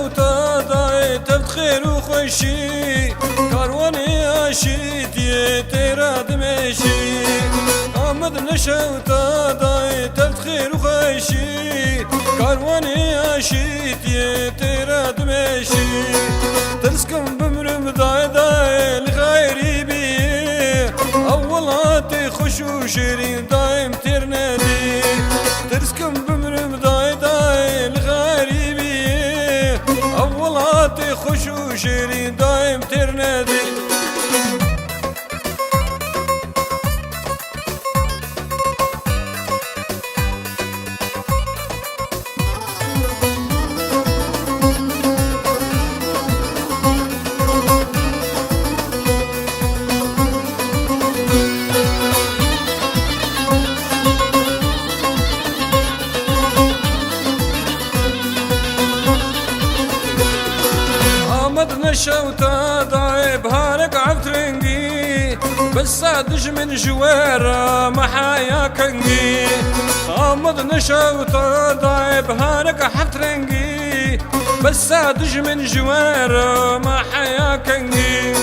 نشوتا داي تفتخير وخوشي كارواني عشيتي تيرا دمشي آمد نشوتا داي تفتخير وخوشي كارواني عشيتي تيرا دمشي ترسكم بمرم داي داي لغيري بي أولاتي خوش وشيرين دايم ترندي ترسكم بمرم داي داي لغيري بي أولاتي خوش وشيرين دايم ترندي نشوتا داي بهارك عفترنجي بس عدش من جوارا محايا كنجي آمد نشوتا داي بهارك عفترنجي بس عدش من جوارا محايا كنجي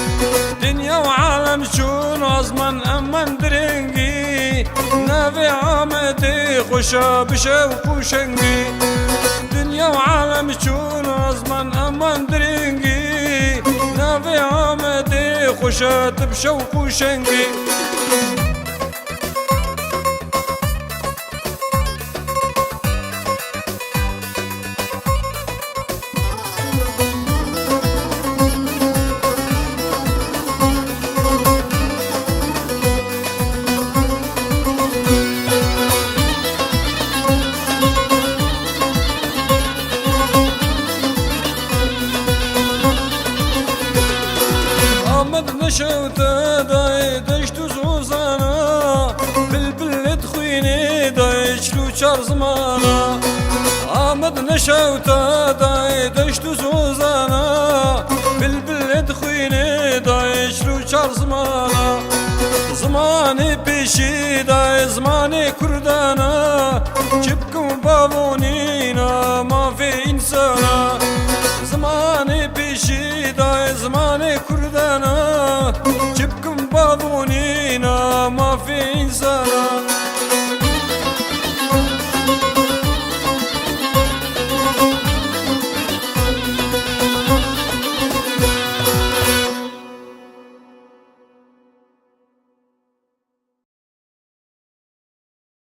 دنيا وعالم شون عظمان أمان درنجي نافي عامتي خشا بشوق وشنجي دنيا وعالم شون عظمان أمان درنجي نافي عامتي خشات بشوق وشنقي نشوتا داي دشت زوزانا بلبل تخويني داي شلو شار زمانا آمد نشوتا داي دشت زوزانا بلبل تخويني داي شلو شار زمانا زماني بيشي داي زماني كردانا جبكم بابونينا ما في إنسانا زماني بيشي داي زماني كردانا جبكم بابونينا ما في إنسانا